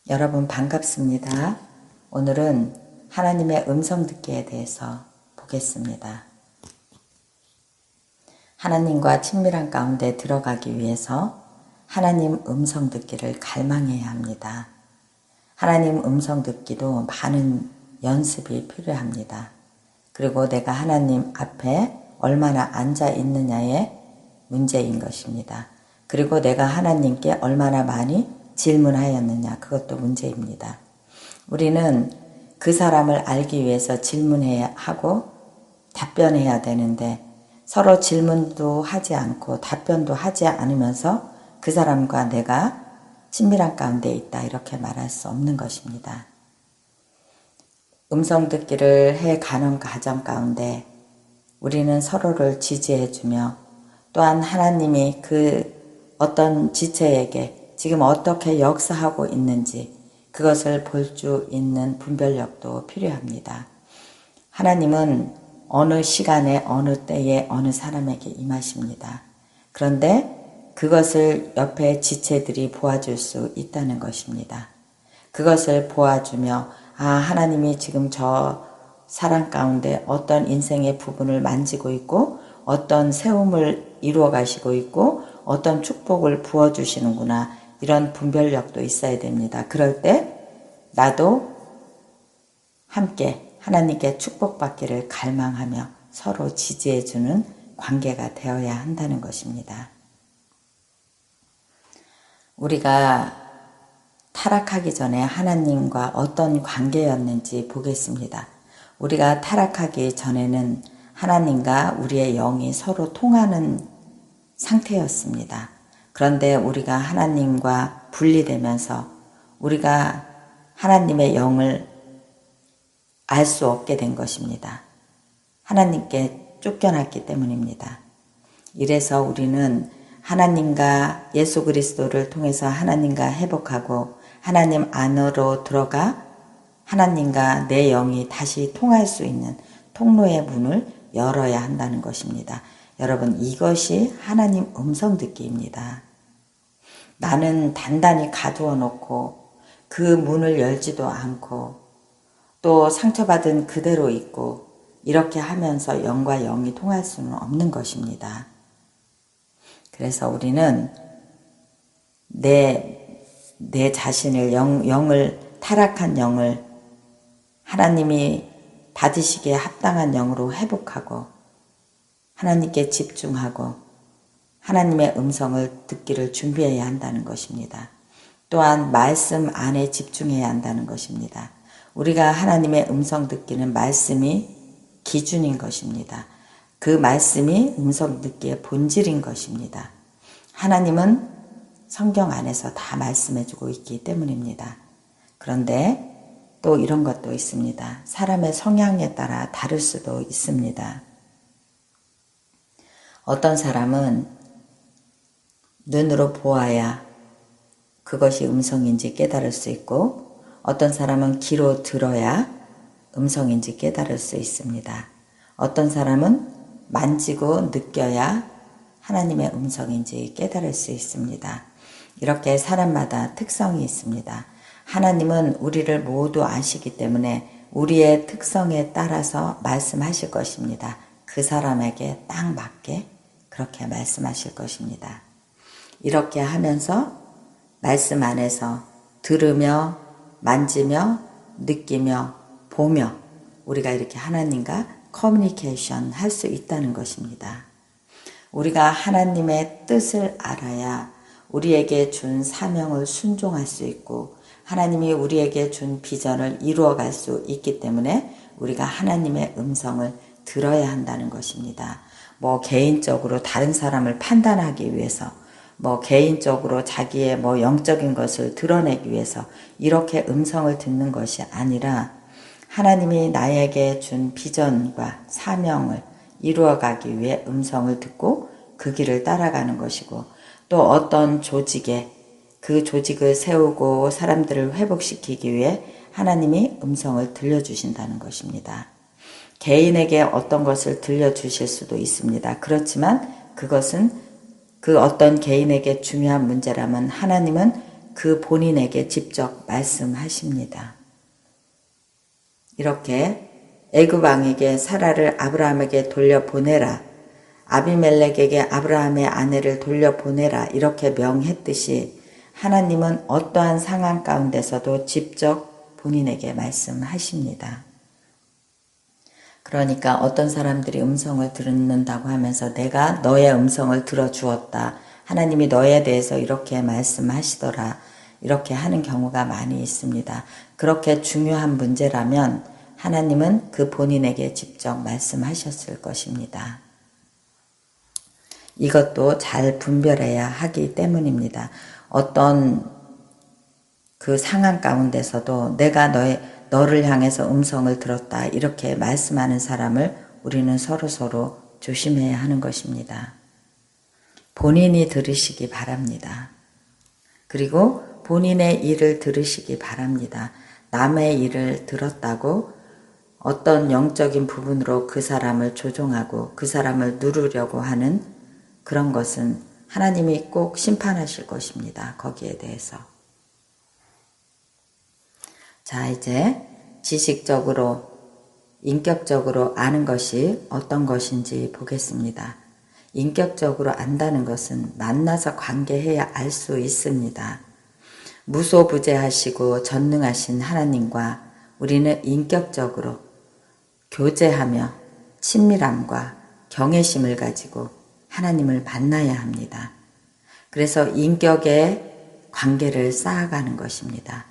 여러분 반갑습니다. 오늘은 하나님의 음성 듣기에 대해서 보겠습니다. 하나님과 친밀한 가운데 들어가기 위해서 하나님 음성 듣기를 갈망해야 합니다. 하나님 음성 듣기도 많은 연습이 필요합니다. 그리고 내가 하나님 앞에 얼마나 앉아 있느냐의 문제인 것입니다. 그리고 내가 하나님께 얼마나 많이 질문하였느냐, 그것도 문제입니다. 우리는 그 사람을 알기 위해서 질문해야 하고 답변해야 되는데 서로 질문도 하지 않고 답변도 하지 않으면서 그 사람과 내가 친밀한 가운데 있다, 이렇게 말할 수 없는 것입니다. 음성 듣기를 해가는 과정 가운데 우리는 서로를 지지해주며 또한 하나님이 그 어떤 지체에게 지금 어떻게 역사하고 있는지 그것을 볼 수 있는 분별력도 필요합니다. 하나님은 어느 시간에 어느 때에 어느 사람에게 임하십니다. 그런데 그것을 옆에 지체들이 보아줄 수 있다는 것입니다. 그것을 보아주며 하나님이 지금 저 사람 가운데 어떤 인생의 부분을 만지고 있고 어떤 세움을 이루어 가시고 있고 어떤 축복을 부어주시는구나, 이런 분별력도 있어야 됩니다. 그럴 때 나도 함께 하나님께 축복받기를 갈망하며 서로 지지해주는 관계가 되어야 한다는 것입니다. 우리가 타락하기 전에 하나님과 어떤 관계였는지 보겠습니다. 우리가 타락하기 전에는 하나님과 우리의 영이 서로 통하는 상태였습니다. 그런데 우리가 하나님과 분리되면서 우리가 하나님의 영을 알 수 없게 된 것입니다. 하나님께 쫓겨났기 때문입니다. 이래서 우리는 하나님과 예수 그리스도를 통해서 하나님과 회복하고 하나님 안으로 들어가 하나님과 내 영이 다시 통할 수 있는 통로의 문을 열어야 한다는 것입니다. 여러분, 이것이 하나님 음성 듣기입니다. 나는 단단히 가두어 놓고 그 문을 열지도 않고 또 상처받은 그대로 있고 이렇게 하면서 영과 영이 통할 수는 없는 것입니다. 그래서 우리는 내 자신을 영을 타락한 영을 하나님이 받으시기에 합당한 영으로 회복하고 하나님께 집중하고 하나님의 음성을 듣기를 준비해야 한다는 것입니다. 또한 말씀 안에 집중해야 한다는 것입니다. 우리가 하나님의 음성 듣기는 말씀이 기준인 것입니다. 그 말씀이 음성 듣기의 본질인 것입니다. 하나님은 성경 안에서 다 말씀해주고 있기 때문입니다. 그런데 또 이런 것도 있습니다. 사람의 성향에 따라 다를 수도 있습니다. 어떤 사람은 눈으로 보아야 그것이 음성인지 깨달을 수 있고 어떤 사람은 귀로 들어야 음성인지 깨달을 수 있습니다. 어떤 사람은 만지고 느껴야 하나님의 음성인지 깨달을 수 있습니다. 이렇게 사람마다 특성이 있습니다. 하나님은 우리를 모두 아시기 때문에 우리의 특성에 따라서 말씀하실 것입니다. 그 사람에게 딱 맞게 그렇게 말씀하실 것입니다. 이렇게 하면서 말씀 안에서 들으며 만지며 느끼며 보며 우리가 이렇게 하나님과 커뮤니케이션 할 수 있다는 것입니다. 우리가 하나님의 뜻을 알아야 우리에게 준 사명을 순종할 수 있고 하나님이 우리에게 준 비전을 이루어갈 수 있기 때문에 우리가 하나님의 음성을 들어야 한다는 것입니다. 개인적으로 다른 사람을 판단하기 위해서 개인적으로 자기의 영적인 것을 드러내기 위해서 이렇게 음성을 듣는 것이 아니라 하나님이 나에게 준 비전과 사명을 이루어가기 위해 음성을 듣고 그 길을 따라가는 것이고 또 어떤 조직에 그 조직을 세우고 사람들을 회복시키기 위해 하나님이 음성을 들려주신다는 것입니다. 개인에게 어떤 것을 들려주실 수도 있습니다. 그렇지만 그것은 그 어떤 개인에게 중요한 문제라면 하나님은 그 본인에게 직접 말씀하십니다. 이렇게 애굽 왕에게 사라를 아브라함에게 돌려보내라, 아비멜렉에게 아브라함의 아내를 돌려보내라 이렇게 명했듯이 하나님은 어떠한 상황 가운데서도 직접 본인에게 말씀하십니다. 그러니까 어떤 사람들이 음성을 듣는다고 하면서 내가 너의 음성을 들어주었다, 하나님이 너에 대해서 이렇게 말씀하시더라 이렇게 하는 경우가 많이 있습니다. 그렇게 중요한 문제라면 하나님은 그 본인에게 직접 말씀하셨을 것입니다. 이것도 잘 분별해야 하기 때문입니다. 어떤 그 상황 가운데서도 내가 너를 향해서 음성을 들었다 이렇게 말씀하는 사람을 우리는 서로 조심해야 하는 것입니다. 본인이 들으시기 바랍니다. 그리고 본인의 일을 들으시기 바랍니다. 남의 일을 들었다고 어떤 영적인 부분으로 그 사람을 조종하고 그 사람을 누르려고 하는 그런 것은 하나님이 꼭 심판하실 것입니다. 거기에 대해서. 자, 이제 지식적으로, 인격적으로 아는 것이 어떤 것인지 보겠습니다. 인격적으로 안다는 것은 만나서 관계해야 알 수 있습니다. 무소부재하시고 전능하신 하나님과 우리는 인격적으로 교제하며 친밀함과 경외심을 가지고 하나님을 만나야 합니다. 그래서 인격의 관계를 쌓아가는 것입니다.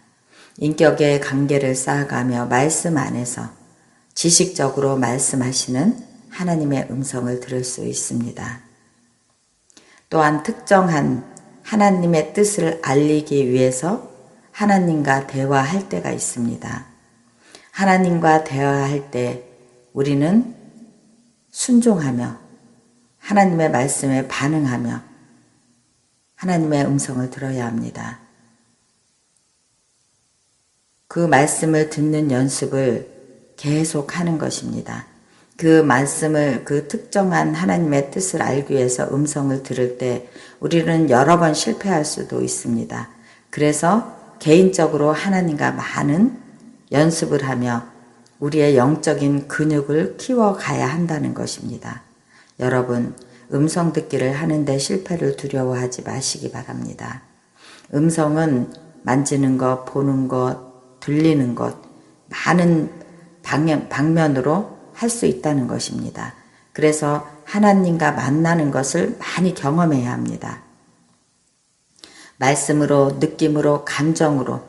인격의 관계를 쌓아가며 말씀 안에서 지식적으로 말씀하시는 하나님의 음성을 들을 수 있습니다. 또한 특정한 하나님의 뜻을 알리기 위해서 하나님과 대화할 때가 있습니다. 하나님과 대화할 때 우리는 순종하며 하나님의 말씀에 반응하며 하나님의 음성을 들어야 합니다. 그 말씀을 듣는 연습을 계속 하는 것입니다. 그 말씀을, 그 특정한 하나님의 뜻을 알기 위해서 음성을 들을 때 우리는 여러 번 실패할 수도 있습니다. 그래서 개인적으로 하나님과 많은 연습을 하며 우리의 영적인 근육을 키워가야 한다는 것입니다. 여러분, 음성 듣기를 하는데 실패를 두려워하지 마시기 바랍니다. 음성은 만지는 것, 보는 것, 들리는 것, 많은 방면으로 할 수 있다는 것입니다. 그래서 하나님과 만나는 것을 많이 경험해야 합니다. 말씀으로, 느낌으로, 감정으로,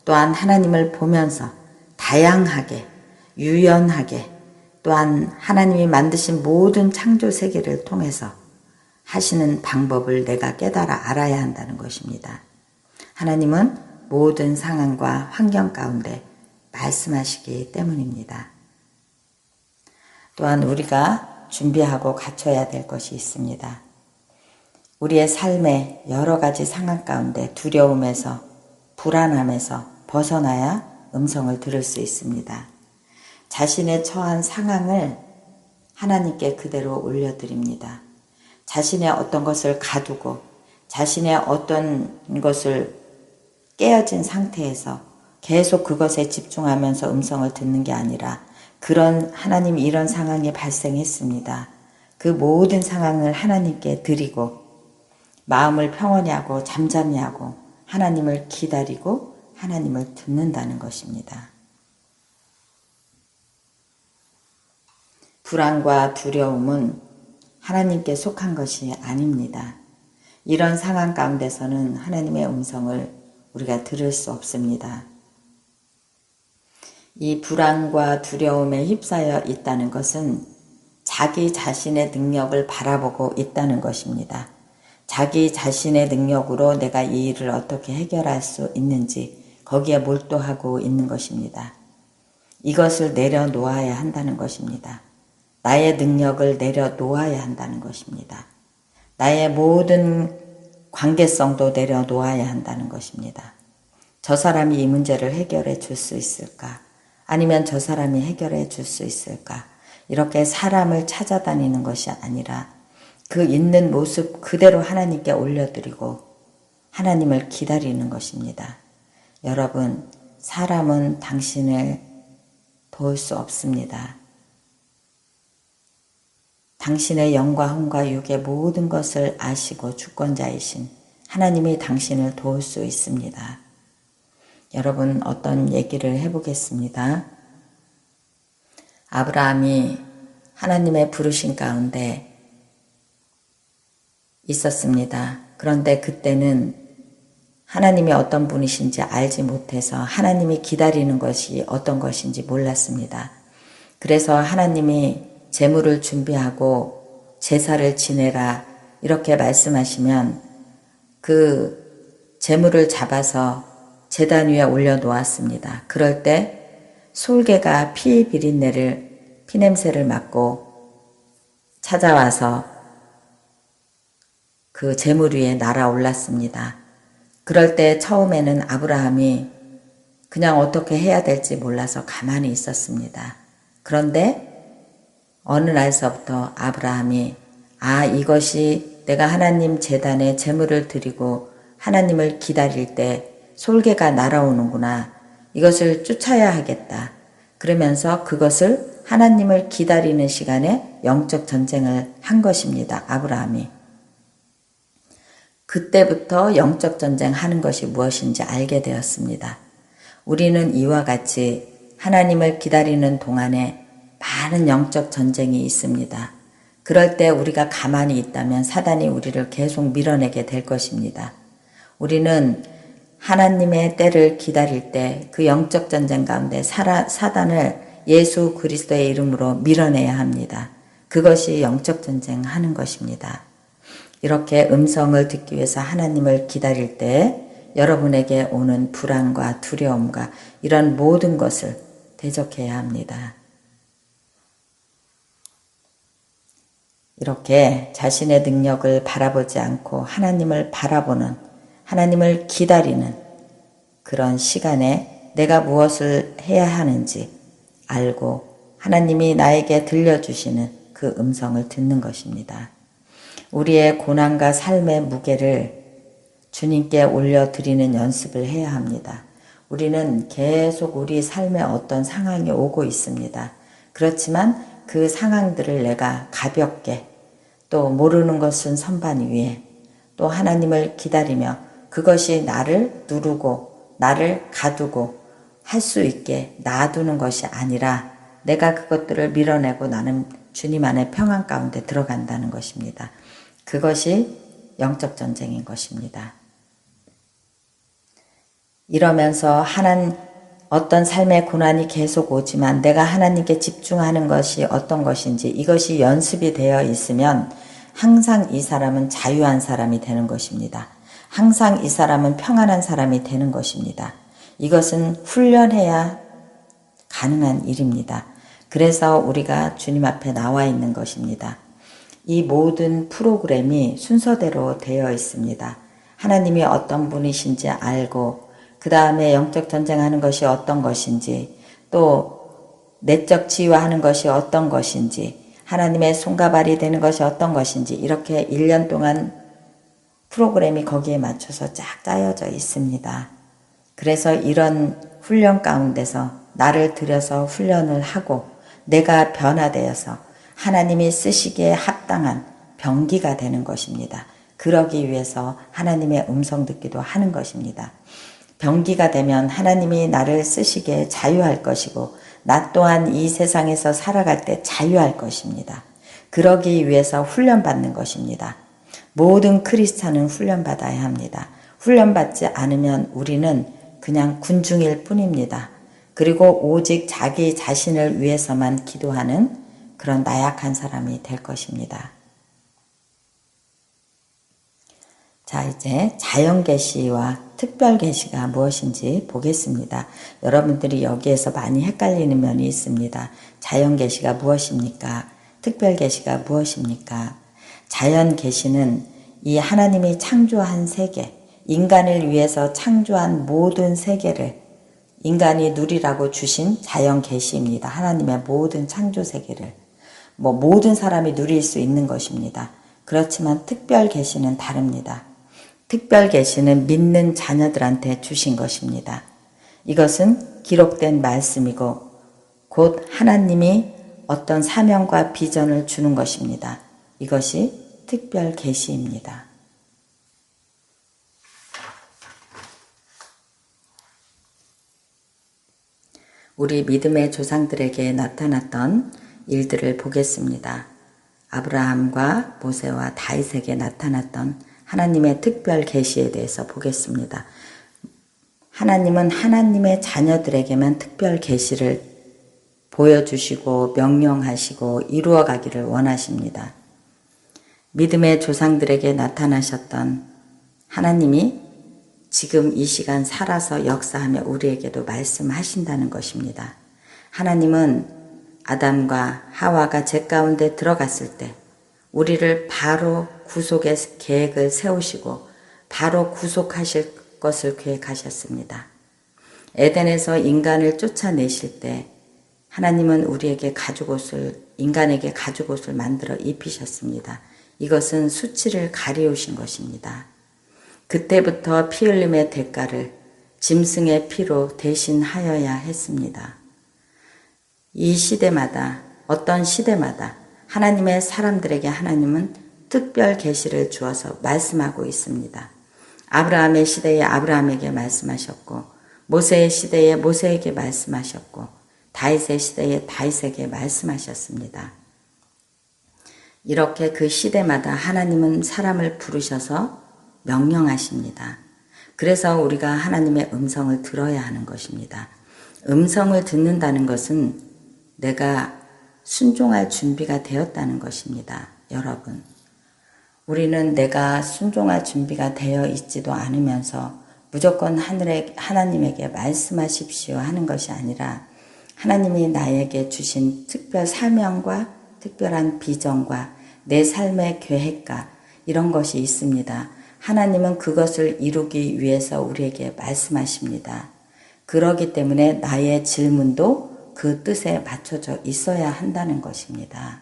또한 하나님을 보면서 다양하게, 유연하게, 또한 하나님이 만드신 모든 창조 세계를 통해서 하시는 방법을 내가 깨달아 알아야 한다는 것입니다. 하나님은 모든 상황과 환경 가운데 말씀하시기 때문입니다. 또한 우리가 준비하고 갖춰야 될 것이 있습니다. 우리의 삶의 여러 가지 상황 가운데 두려움에서, 불안함에서 벗어나야 음성을 들을 수 있습니다. 자신의 처한 상황을 하나님께 그대로 올려드립니다. 자신의 어떤 것을 가두고 자신의 어떤 것을 깨어진 상태에서 계속 그것에 집중하면서 음성을 듣는 게 아니라 그런 하나님 이런 상황이 발생했습니다. 그 모든 상황을 하나님께 드리고 마음을 평온히 하고 잠잠히 하고 하나님을 기다리고 하나님을 듣는다는 것입니다. 불안과 두려움은 하나님께 속한 것이 아닙니다. 이런 상황 가운데서는 하나님의 음성을 우리가 들을 수 없습니다. 이 불안과 두려움에 휩싸여 있다는 것은 자기 자신의 능력을 바라보고 있다는 것입니다. 자기 자신의 능력으로 내가 이 일을 어떻게 해결할 수 있는지 거기에 몰두하고 있는 것입니다. 이것을 내려놓아야 한다는 것입니다. 나의 능력을 내려놓아야 한다는 것입니다. 나의 모든 관계성도 내려놓아야 한다는 것입니다. 저 사람이 이 문제를 해결해 줄 수 있을까? 아니면 저 사람이 해결해 줄 수 있을까? 이렇게 사람을 찾아다니는 것이 아니라 그 있는 모습 그대로 하나님께 올려드리고 하나님을 기다리는 것입니다. 여러분, 사람은 당신을 도울 수 없습니다. 당신의 영과 혼과 육의 모든 것을 아시고 주권자이신 하나님이 당신을 도울 수 있습니다. 여러분, 어떤 얘기를 해보겠습니다. 아브라함이 하나님의 부르심 가운데 있었습니다. 그런데 그때는 하나님이 어떤 분이신지 알지 못해서 하나님이 기다리는 것이 어떤 것인지 몰랐습니다. 그래서 하나님이 제물을 준비하고 제사를 지내라 이렇게 말씀하시면 그 제물을 잡아서 제단 위에 올려놓았습니다. 그럴 때 솔개가 피냄새를 맡고 찾아와서 그 제물 위에 날아올랐습니다. 그럴 때 처음에는 아브라함이 그냥 어떻게 해야 될지 몰라서 가만히 있었습니다. 그런데 어느 날서부터 아브라함이 이것이 내가 하나님 제단에 제물을 드리고 하나님을 기다릴 때 솔개가 날아오는구나. 이것을 쫓아야 하겠다. 그러면서 그것을 하나님을 기다리는 시간에 영적 전쟁을 한 것입니다. 아브라함이. 그때부터 영적 전쟁하는 것이 무엇인지 알게 되었습니다. 우리는 이와 같이 하나님을 기다리는 동안에 많은 영적 전쟁이 있습니다. 그럴 때 우리가 가만히 있다면 사단이 우리를 계속 밀어내게 될 것입니다. 우리는 하나님의 때를 기다릴 때 그 영적 전쟁 가운데 사단을 예수 그리스도의 이름으로 밀어내야 합니다. 그것이 영적 전쟁하는 것입니다. 이렇게 음성을 듣기 위해서 하나님을 기다릴 때 여러분에게 오는 불안과 두려움과 이런 모든 것을 대적해야 합니다. 이렇게 자신의 능력을 바라보지 않고 하나님을 바라보는, 하나님을 기다리는 그런 시간에 내가 무엇을 해야 하는지 알고 하나님이 나에게 들려주시는 그 음성을 듣는 것입니다. 우리의 고난과 삶의 무게를 주님께 올려드리는 연습을 해야 합니다. 우리는 계속 우리 삶에 어떤 상황이 오고 있습니다. 그렇지만 그 상황들을 내가 가볍게 또 모르는 것은 선반 위에 또 하나님을 기다리며 그것이 나를 누르고 나를 가두고 할 수 있게 놔두는 것이 아니라 내가 그것들을 밀어내고 나는 주님 안의 평안 가운데 들어간다는 것입니다. 그것이 영적 전쟁인 것입니다. 이러면서 어떤 삶의 고난이 계속 오지만 내가 하나님께 집중하는 것이 어떤 것인지 이것이 연습이 되어 있으면 항상 이 사람은 자유한 사람이 되는 것입니다. 항상 이 사람은 평안한 사람이 되는 것입니다. 이것은 훈련해야 가능한 일입니다. 그래서 우리가 주님 앞에 나와 있는 것입니다. 이 모든 프로그램이 순서대로 되어 있습니다. 하나님이 어떤 분이신지 알고 그 다음에 영적 전쟁하는 것이 어떤 것인지 또 내적 치유하는 것이 어떤 것인지 하나님의 손과 발이 되는 것이 어떤 것인지 이렇게 1년 동안 프로그램이 거기에 맞춰서 쫙 짜여져 있습니다. 그래서 이런 훈련 가운데서 나를 들여서 훈련을 하고 내가 변화되어서 하나님이 쓰시기에 합당한 병기가 되는 것입니다. 그러기 위해서 하나님의 음성 듣기도 하는 것입니다. 병기가 되면 하나님이 나를 쓰시기에 자유할 것이고 나 또한 이 세상에서 살아갈 때 자유할 것입니다. 그러기 위해서 훈련받는 것입니다. 모든 크리스찬은 훈련받아야 합니다. 훈련받지 않으면 우리는 그냥 군중일 뿐입니다. 그리고 오직 자기 자신을 위해서만 기도하는 그런 나약한 사람이 될 것입니다. 자, 이제 자연계시와 특별계시가 무엇인지 보겠습니다. 여러분들이 여기에서 많이 헷갈리는 면이 있습니다. 자연계시가 무엇입니까? 특별계시가 무엇입니까? 자연계시는 이 하나님이 창조한 세계, 인간을 위해서 창조한 모든 세계를 인간이 누리라고 주신 자연계시입니다. 하나님의 모든 창조 세계를 모든 사람이 누릴 수 있는 것입니다. 그렇지만 특별계시는 다릅니다. 특별 계시는 믿는 자녀들한테 주신 것입니다. 이것은 기록된 말씀이고 곧 하나님이 어떤 사명과 비전을 주는 것입니다. 이것이 특별 계시입니다. 우리 믿음의 조상들에게 나타났던 일들을 보겠습니다. 아브라함과 모세와 다윗에게 나타났던 하나님의 특별 계시에 대해서 보겠습니다. 하나님은 하나님의 자녀들에게만 특별 계시를 보여주시고 명령하시고 이루어가기를 원하십니다. 믿음의 조상들에게 나타나셨던 하나님이 지금 이 시간 살아서 역사하며 우리에게도 말씀하신다는 것입니다. 하나님은 아담과 하와가 죄 가운데 들어갔을 때 우리를 바로 구속의 계획을 세우시고 바로 구속하실 것을 계획하셨습니다. 에덴에서 인간을 쫓아내실 때 하나님은 우리에게 가죽옷을, 인간에게 가죽옷을 만들어 입히셨습니다. 이것은 수치를 가리우신 것입니다. 그때부터 피 흘림의 대가를 짐승의 피로 대신하여야 했습니다. 이 시대마다, 어떤 시대마다 하나님의 사람들에게 하나님은 특별 계시를 주어서 말씀하고 있습니다. 아브라함의 시대에 아브라함에게 말씀하셨고, 모세의 시대에 모세에게 말씀하셨고, 다윗의 시대에 다윗에게 말씀하셨습니다. 이렇게 그 시대마다 하나님은 사람을 부르셔서 명령하십니다. 그래서 우리가 하나님의 음성을 들어야 하는 것입니다. 음성을 듣는다는 것은 내가 순종할 준비가 되었다는 것입니다. 여러분, 우리는 내가 순종할 준비가 되어 있지도 않으면서 무조건 하나님에게 말씀하십시오 하는 것이 아니라 하나님이 나에게 주신 특별 사명과 특별한 비전과 내 삶의 계획과 이런 것이 있습니다. 하나님은 그것을 이루기 위해서 우리에게 말씀하십니다. 그러기 때문에 나의 질문도 그 뜻에 맞춰져 있어야 한다는 것입니다.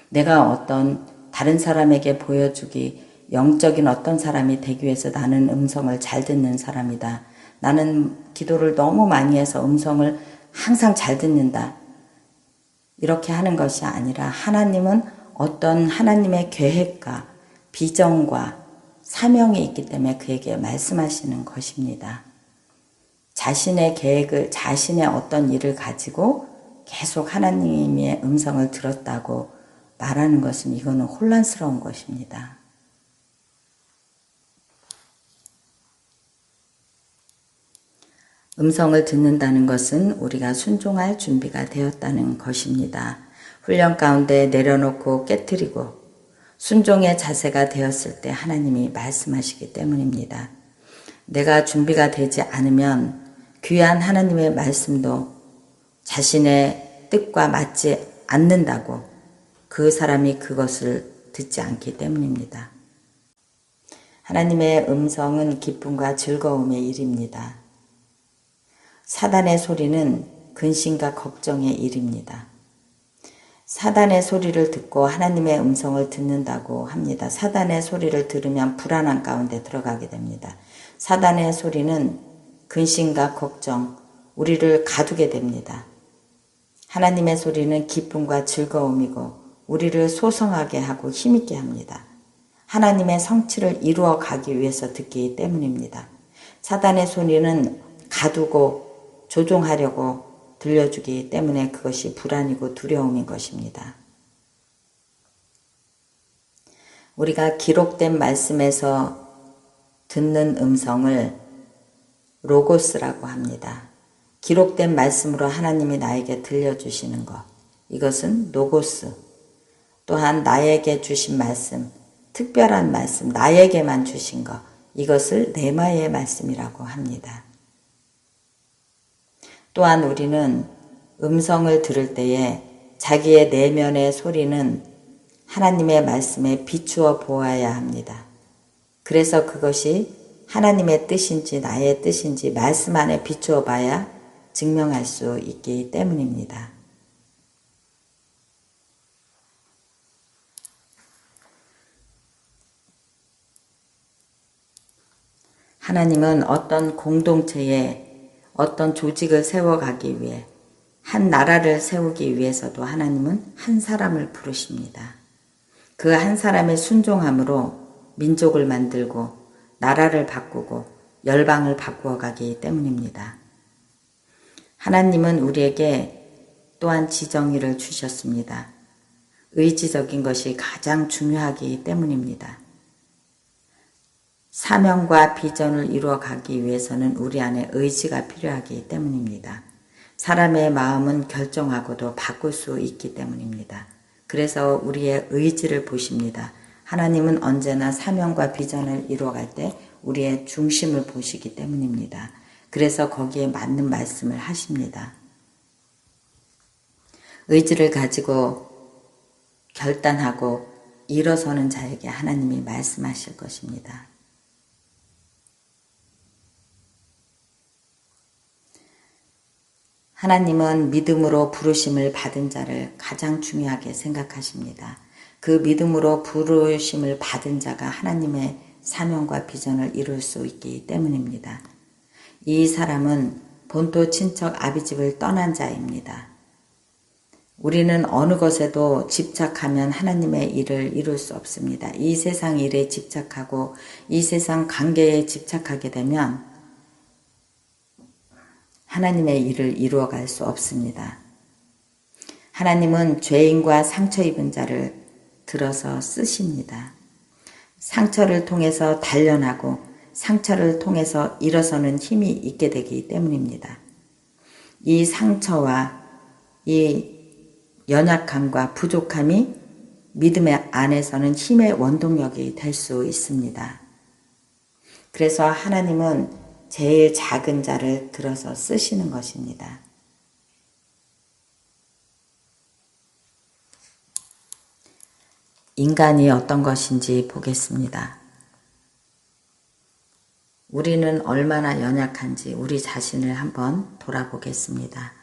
내가 어떤 다른 사람에게 보여주기, 영적인 어떤 사람이 되기 위해서 나는 음성을 잘 듣는 사람이다. 나는 기도를 너무 많이 해서 음성을 항상 잘 듣는다. 이렇게 하는 것이 아니라 하나님은 어떤 하나님의 계획과 비전과 사명이 있기 때문에 그에게 말씀하시는 것입니다. 자신의 계획을, 자신의 어떤 일을 가지고 계속 하나님의 음성을 들었다고 말하는 것은 이거는 혼란스러운 것입니다. 음성을 듣는다는 것은 우리가 순종할 준비가 되었다는 것입니다. 훈련 가운데 내려놓고 깨트리고 순종의 자세가 되었을 때 하나님이 말씀하시기 때문입니다. 내가 준비가 되지 않으면 귀한 하나님의 말씀도 자신의 뜻과 맞지 않는다고 그 사람이 그것을 듣지 않기 때문입니다. 하나님의 음성은 기쁨과 즐거움의 일입니다. 사단의 소리는 근심과 걱정의 일입니다. 사단의 소리를 듣고 하나님의 음성을 듣는다고 합니다. 사단의 소리를 들으면 불안한 가운데 들어가게 됩니다. 사단의 소리는 근심과 걱정, 우리를 가두게 됩니다. 하나님의 소리는 기쁨과 즐거움이고 우리를 소성하게 하고 힘있게 합니다. 하나님의 성취를 이루어 가기 위해서 듣기 때문입니다. 사단의 소리는 가두고 조종하려고 들려주기 때문에 그것이 불안이고 두려움인 것입니다. 우리가 기록된 말씀에서 듣는 음성을 로고스라고 합니다. 기록된 말씀으로 하나님이 나에게 들려주시는 것, 이것은 로고스. 또한 나에게 주신 말씀, 특별한 말씀, 나에게만 주신 것, 이것을 레마의 말씀이라고 합니다. 또한 우리는 음성을 들을 때에 자기의 내면의 소리는 하나님의 말씀에 비추어 보아야 합니다. 그래서 그것이 하나님의 뜻인지 나의 뜻인지 말씀 안에 비추어 봐야 증명할 수 있기 때문입니다. 하나님은 어떤 공동체에 어떤 조직을 세워가기 위해 한 나라를 세우기 위해서도 하나님은 한 사람을 부르십니다. 그 한 사람의 순종함으로 민족을 만들고 나라를 바꾸고 열방을 바꾸어 가기 때문입니다. 하나님은 우리에게 또한 지정의를 주셨습니다. 의지적인 것이 가장 중요하기 때문입니다. 사명과 비전을 이루어 가기 위해서는 우리 안에 의지가 필요하기 때문입니다. 사람의 마음은 결정하고도 바꿀 수 있기 때문입니다. 그래서 우리의 의지를 보십니다. 하나님은 언제나 사명과 비전을 이루어갈 때 우리의 중심을 보시기 때문입니다. 그래서 거기에 맞는 말씀을 하십니다. 의지를 가지고 결단하고 일어서는 자에게 하나님이 말씀하실 것입니다. 하나님은 믿음으로 부르심을 받은 자를 가장 중요하게 생각하십니다. 그 믿음으로 부르심을 받은 자가 하나님의 사명과 비전을 이룰 수 있기 때문입니다. 이 사람은 본토 친척 아비집을 떠난 자입니다. 우리는 어느 것에도 집착하면 하나님의 일을 이룰 수 없습니다. 이 세상 일에 집착하고 이 세상 관계에 집착하게 되면 하나님의 일을 이루어갈 수 없습니다. 하나님은 죄인과 상처 입은 자를 들어서 쓰십니다. 상처를 통해서 단련하고 상처를 통해서 일어서는 힘이 있게 되기 때문입니다. 이 상처와 이 연약함과 부족함이 믿음의 안에서는 힘의 원동력이 될 수 있습니다. 그래서 하나님은 제일 작은 자를 들어서 쓰시는 것입니다. 인간이 어떤 것인지 보겠습니다. 우리는 얼마나 연약한지 우리 자신을 한번 돌아보겠습니다.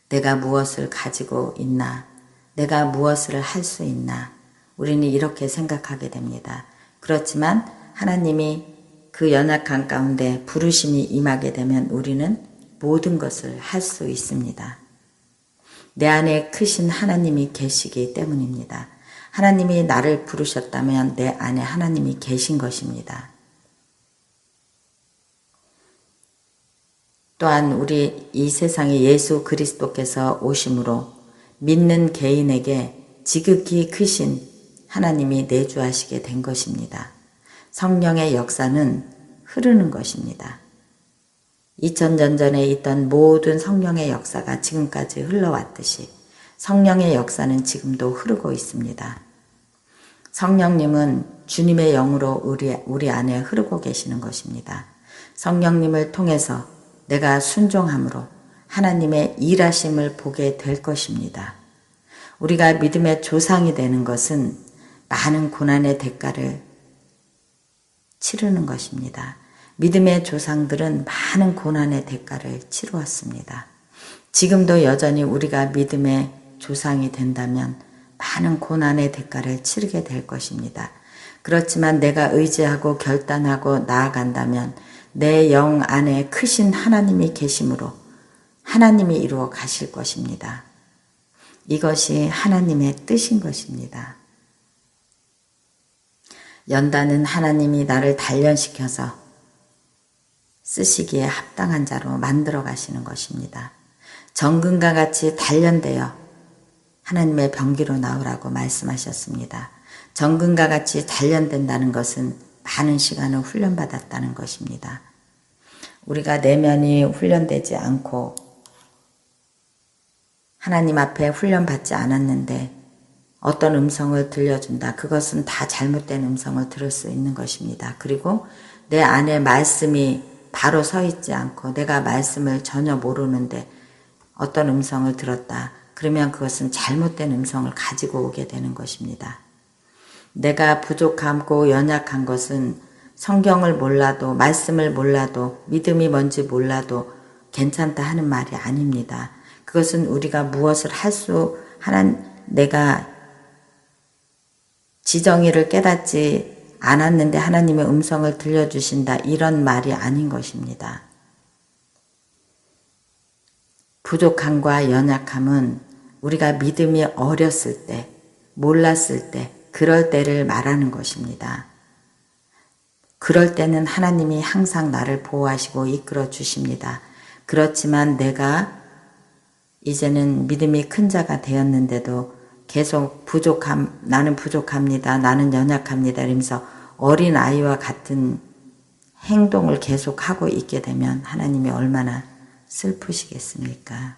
내가 무엇을 가지고 있나? 내가 무엇을 할 수 있나? 우리는 이렇게 생각하게 됩니다. 그렇지만 하나님이 그 연약한 가운데 부르심이 임하게 되면 우리는 모든 것을 할 수 있습니다. 내 안에 크신 하나님이 계시기 때문입니다. 하나님이 나를 부르셨다면 내 안에 하나님이 계신 것입니다. 또한 우리 이 세상에 예수 그리스도께서 오심으로 믿는 개인에게 지극히 크신 하나님이 내주하시게 된 것입니다. 성령의 역사는 흐르는 것입니다. 2000년 전에 있던 모든 성령의 역사가 지금까지 흘러왔듯이 성령의 역사는 지금도 흐르고 있습니다. 성령님은 주님의 영으로 우리 안에 흐르고 계시는 것입니다. 성령님을 통해서 내가 순종함으로 하나님의 일하심을 보게 될 것입니다. 우리가 믿음의 조상이 되는 것은 많은 고난의 대가를 치르는 것입니다. 믿음의 조상들은 많은 고난의 대가를 치루었습니다. 지금도 여전히 우리가 믿음의 조상이 된다면 많은 고난의 대가를 치르게 될 것입니다. 그렇지만 내가 의지하고 결단하고 나아간다면 내 영 안에 크신 하나님이 계심으로 하나님이 이루어 가실 것입니다. 이것이 하나님의 뜻인 것입니다. 연단은 하나님이 나를 단련시켜서 쓰시기에 합당한 자로 만들어 가시는 것입니다. 정금과 같이 단련되어 하나님의 병기로 나오라고 말씀하셨습니다. 정금과 같이 단련된다는 것은 많은 시간을 훈련받았다는 것입니다. 우리가 내면이 훈련되지 않고 하나님 앞에 훈련받지 않았는데 어떤 음성을 들려준다. 그것은 다 잘못된 음성을 들을 수 있는 것입니다. 그리고 내 안에 말씀이 바로 서 있지 않고 내가 말씀을 전혀 모르는데 어떤 음성을 들었다. 그러면 그것은 잘못된 음성을 가지고 오게 되는 것입니다. 내가 부족하고 연약한 것은 성경을 몰라도 말씀을 몰라도 믿음이 뭔지 몰라도 괜찮다 하는 말이 아닙니다. 그것은 우리가 무엇을 할 수 하는 내가 지정의를 깨닫지 않았는데 하나님의 음성을 들려주신다, 이런 말이 아닌 것입니다. 부족함과 연약함은 우리가 믿음이 어렸을 때, 몰랐을 때, 그럴 때를 말하는 것입니다. 그럴 때는 하나님이 항상 나를 보호하시고 이끌어 주십니다. 그렇지만 내가 이제는 믿음이 큰 자가 되었는데도 계속 나는 부족합니다, 나는 연약합니다 이러면서 어린아이와 같은 행동을 계속하고 있게 되면 하나님이 얼마나 슬프시겠습니까?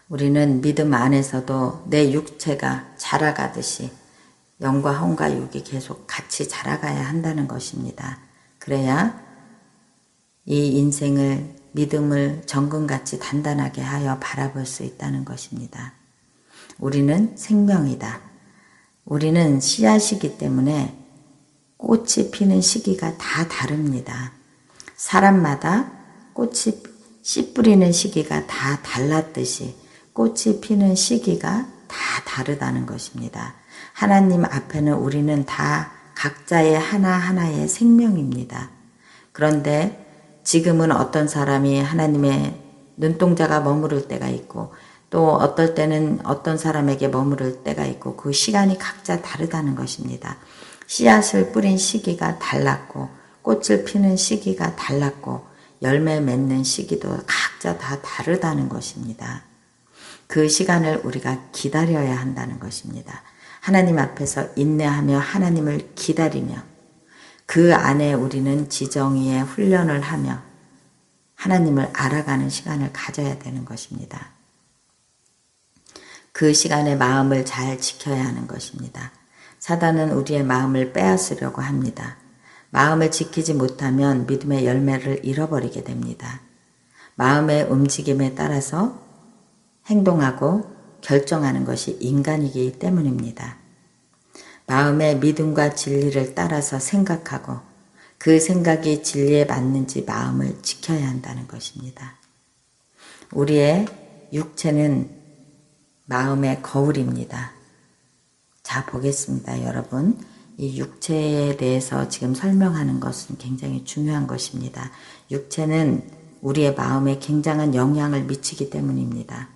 우리는 믿음 안에서도 내 육체가 자라가듯이 영과 혼과 육이 계속 같이 자라가야 한다는 것입니다. 그래야 이 인생을, 믿음을 정금같이 단단하게 하여 바라볼 수 있다는 것입니다. 우리는 생명이다. 우리는 씨앗이기 때문에 꽃이 피는 시기가 다 다릅니다. 사람마다 꽃이 씨 뿌리는 시기가 다 달랐듯이 꽃이 피는 시기가 다 다르다는 것입니다. 하나님 앞에는 우리는 다 각자의 하나하나의 생명입니다. 그런데 지금은 어떤 사람이 하나님의 눈동자가 머무를 때가 있고 또 어떨 때는 어떤 사람에게 머무를 때가 있고 그 시간이 각자 다르다는 것입니다. 씨앗을 뿌린 시기가 달랐고 꽃을 피는 시기가 달랐고 열매 맺는 시기도 각자 다 다르다는 것입니다. 그 시간을 우리가 기다려야 한다는 것입니다. 하나님 앞에서 인내하며 하나님을 기다리며 그 안에 우리는 지정의의 훈련을 하며 하나님을 알아가는 시간을 가져야 되는 것입니다. 그 시간에 마음을 잘 지켜야 하는 것입니다. 사단은 우리의 마음을 빼앗으려고 합니다. 마음을 지키지 못하면 믿음의 열매를 잃어버리게 됩니다. 마음의 움직임에 따라서 행동하고 결정하는 것이 인간이기 때문입니다. 마음의 믿음과 진리를 따라서 생각하고 그 생각이 진리에 맞는지 마음을 지켜야 한다는 것입니다. 우리의 육체는 마음의 거울입니다. 자, 보겠습니다. 여러분, 이 육체에 대해서 지금 설명하는 것은 굉장히 중요한 것입니다. 육체는 우리의 마음에 굉장한 영향을 미치기 때문입니다.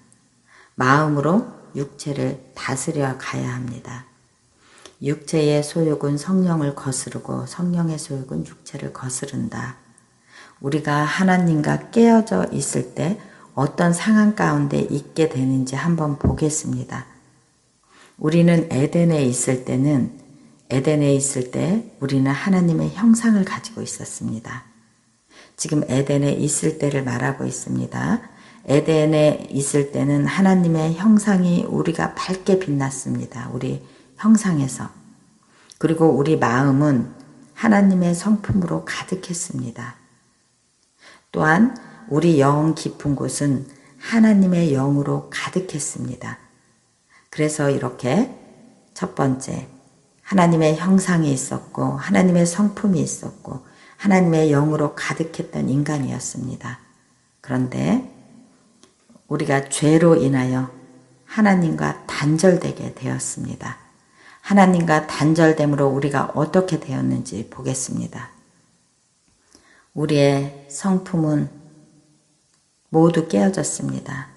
마음으로 육체를 다스려 가야 합니다. 육체의 소욕은 성령을 거스르고 성령의 소욕은 육체를 거스른다. 우리가 하나님과 깨어져 있을 때 어떤 상황 가운데 있게 되는지 한번 보겠습니다. 우리는 에덴에 있을 때 우리는 하나님의 형상을 가지고 있었습니다. 지금 에덴에 있을 때를 말하고 있습니다. 에덴에 있을 때는 하나님의 형상이 우리가 밝게 빛났습니다. 우리 형상에서. 그리고 우리 마음은 하나님의 성품으로 가득했습니다. 또한 우리 영 깊은 곳은 하나님의 영으로 가득했습니다. 그래서 이렇게 첫 번째, 하나님의 형상이 있었고 하나님의 성품이 있었고 하나님의 영으로 가득했던 인간이었습니다. 그런데 우리가 죄로 인하여 하나님과 단절되게 되었습니다. 하나님과 단절됨으로 우리가 어떻게 되었는지 보겠습니다. 우리의 성품은 모두 깨어졌습니다.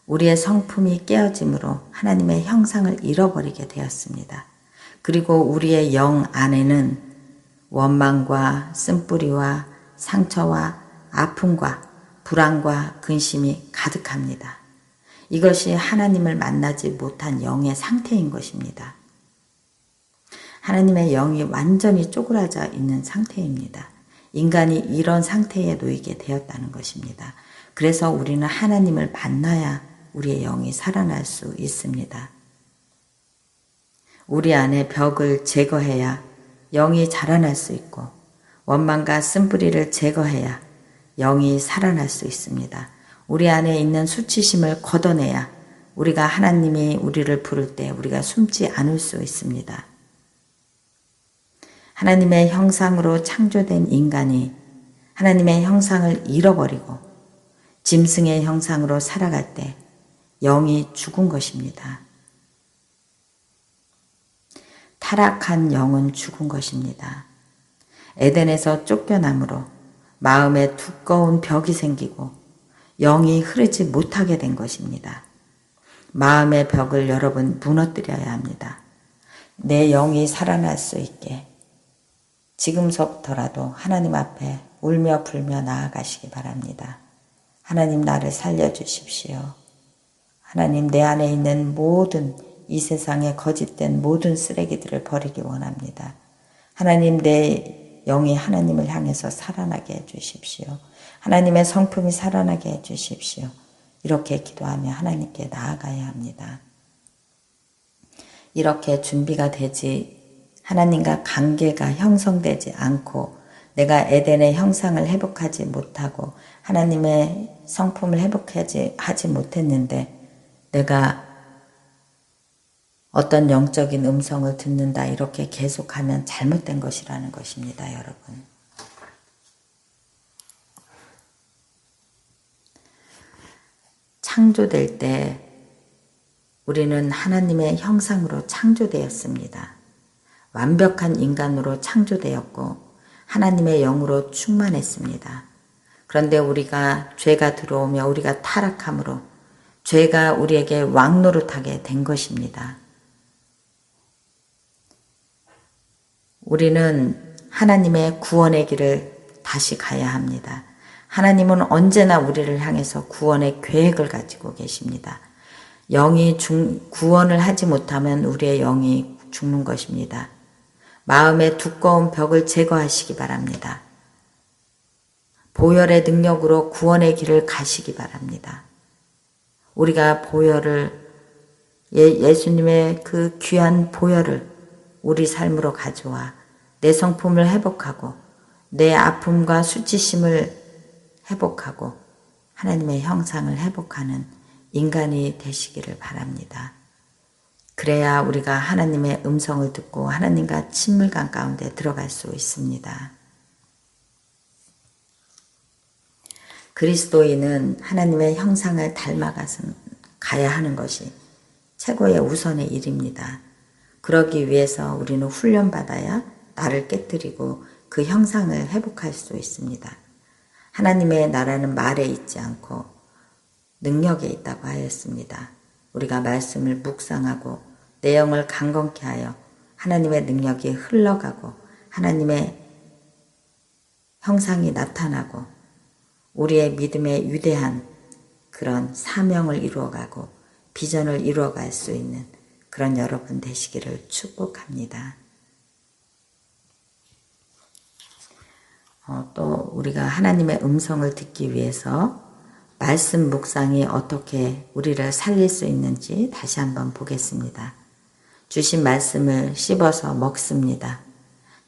우리의 성품이 깨어짐으로 하나님의 형상을 잃어버리게 되었습니다. 그리고 우리의 영 안에는 원망과 쓴뿌리와 상처와 아픔과 불안과 근심이 가득합니다. 이것이 하나님을 만나지 못한 영의 상태인 것입니다. 하나님의 영이 완전히 쪼그라져 있는 상태입니다. 인간이 이런 상태에 놓이게 되었다는 것입니다. 그래서 우리는 하나님을 만나야 우리의 영이 살아날 수 있습니다. 우리 안에 벽을 제거해야 영이 자라날 수 있고 원망과 쓴뿌리를 제거해야 영이 살아날 수 있습니다. 우리 안에 있는 수치심을 걷어내야 우리가 하나님이 우리를 부를 때 우리가 숨지 않을 수 있습니다. 하나님의 형상으로 창조된 인간이 하나님의 형상을 잃어버리고 짐승의 형상으로 살아갈 때 영이 죽은 것입니다. 타락한 영은 죽은 것입니다. 에덴에서 쫓겨남으로 마음에 두꺼운 벽이 생기고 영이 흐르지 못하게 된 것입니다. 마음의 벽을 여러분 무너뜨려야 합니다. 내 영이 살아날 수 있게 지금서부터라도 하나님 앞에 울며 불며 나아가시기 바랍니다. 하나님, 나를 살려주십시오. 하나님, 내 안에 있는 모든 이 세상의 거짓된 모든 쓰레기들을 버리기 원합니다. 하나님, 내 영이 하나님을 향해서 살아나게 해주십시오. 하나님의 성품이 살아나게 해주십시오. 이렇게 기도하며 하나님께 나아가야 합니다. 이렇게 준비가 되지 하나님과 관계가 형성되지 않고 내가 에덴의 형상을 회복하지 못하고 하나님의 성품을 회복하지 못했는데 내가 어떤 영적인 음성을 듣는다 이렇게 계속하면 잘못된 것이라는 것입니다, 여러분. 창조될 때 우리는 하나님의 형상으로 창조되었습니다. 완벽한 인간으로 창조되었고 하나님의 영으로 충만했습니다. 그런데 우리가 죄가 들어오며 우리가 타락함으로 죄가 우리에게 왕노릇하게 된 것입니다. 우리는 하나님의 구원의 길을 다시 가야 합니다. 하나님은 언제나 우리를 향해서 구원의 계획을 가지고 계십니다. 영이 구원을 하지 못하면 우리의 영이 죽는 것입니다. 마음의 두꺼운 벽을 제거하시기 바랍니다. 보혈의 능력으로 구원의 길을 가시기 바랍니다. 우리가 보혈을 예수님의 그 귀한 보혈을 우리 삶으로 가져와 내 성품을 회복하고 내 아픔과 수치심을 회복하고 하나님의 형상을 회복하는 인간이 되시기를 바랍니다. 그래야 우리가 하나님의 음성을 듣고 하나님과 친밀감 가운데 들어갈 수 있습니다. 그리스도인은 하나님의 형상을 닮아가야 하는 것이 최고의 우선의 일입니다. 그러기 위해서 우리는 훈련받아야 나를 깨뜨리고 그 형상을 회복할 수 있습니다. 하나님의 나라는 말에 있지 않고 능력에 있다고 하였습니다. 우리가 말씀을 묵상하고 내 영을 강건케 하여 하나님의 능력이 흘러가고 하나님의 형상이 나타나고 우리의 믿음의 위대한 그런 사명을 이루어가고 비전을 이루어갈 수 있는 그런 여러분 되시기를 축복합니다. 또 우리가 하나님의 음성을 듣기 위해서 말씀 묵상이 어떻게 우리를 살릴 수 있는지 다시 한번 보겠습니다. 주신 말씀을 씹어서 먹습니다.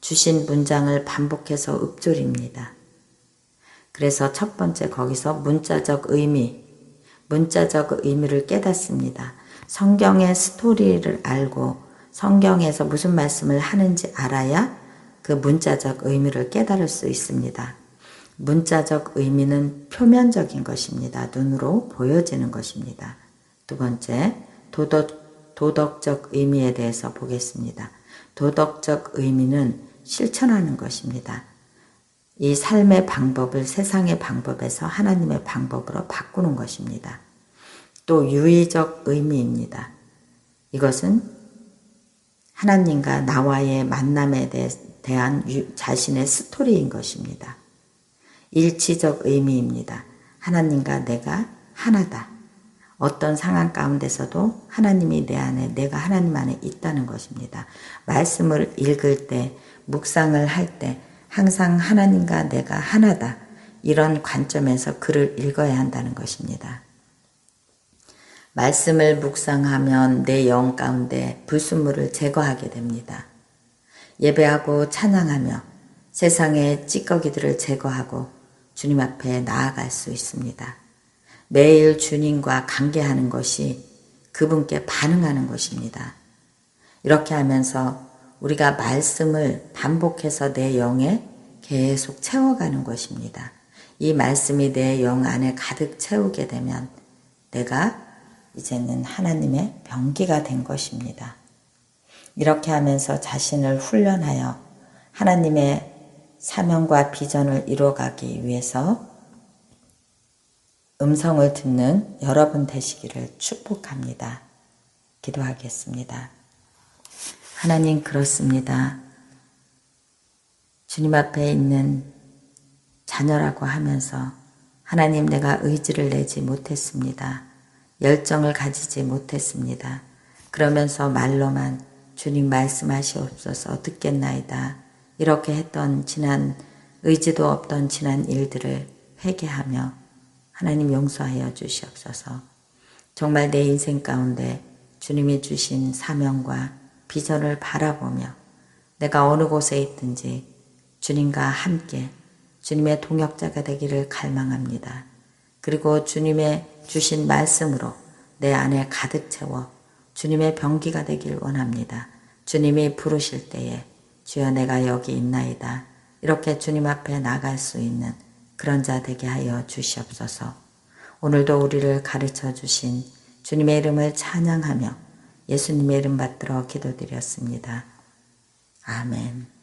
주신 문장을 반복해서 읊조립니다. 그래서 첫 번째 거기서 문자적 의미를 깨닫습니다. 성경의 스토리를 알고 성경에서 무슨 말씀을 하는지 알아야 그 문자적 의미를 깨달을 수 있습니다. 문자적 의미는 표면적인 것입니다. 눈으로 보여지는 것입니다. 두 번째, 도덕적 의미에 대해서 보겠습니다. 도덕적 의미는 실천하는 것입니다. 이 삶의 방법을 세상의 방법에서 하나님의 방법으로 바꾸는 것입니다. 또 유의적 의미입니다. 이것은 하나님과 나와의 만남에 대한 자신의 스토리인 것입니다. 일치적 의미입니다. 하나님과 내가 하나다. 어떤 상황 가운데서도 하나님이 내 안에, 내가 하나님 안에 있다는 것입니다. 말씀을 읽을 때, 묵상을 할 때 항상 하나님과 내가 하나다. 이런 관점에서 글을 읽어야 한다는 것입니다. 말씀을 묵상하면 내 영 가운데 불순물을 제거하게 됩니다. 예배하고 찬양하며 세상의 찌꺼기들을 제거하고 주님 앞에 나아갈 수 있습니다. 매일 주님과 관계하는 것이 그분께 반응하는 것입니다. 이렇게 하면서 우리가 말씀을 반복해서 내 영에 계속 채워가는 것입니다. 이 말씀이 내 영 안에 가득 채우게 되면 내가 이제는 하나님의 병기가 된 것입니다. 이렇게 하면서 자신을 훈련하여 하나님의 사명과 비전을 이루어가기 위해서 음성을 듣는 여러분 되시기를 축복합니다. 기도하겠습니다. 하나님, 그렇습니다. 주님 앞에 있는 자녀라고 하면서 하나님, 내가 의지를 내지 못했습니다. 열정을 가지지 못했습니다. 그러면서 말로만 주님 말씀하시옵소서 듣겠나이다. 이렇게 했던 지난 의지도 없던 지난 일들을 회개하며 하나님 용서하여 주시옵소서. 정말 내 인생 가운데 주님이 주신 사명과 비전을 바라보며 내가 어느 곳에 있든지 주님과 함께 주님의 동역자가 되기를 갈망합니다. 그리고 주님의 주신 말씀으로 내 안에 가득 채워 주님의 병기가 되길 원합니다. 주님이 부르실 때에 주여 내가 여기 있나이다. 이렇게 주님 앞에 나갈 수 있는 그런 자 되게 하여 주시옵소서. 오늘도 우리를 가르쳐 주신 주님의 이름을 찬양하며 예수님의 이름 받들어 기도드렸습니다. 아멘.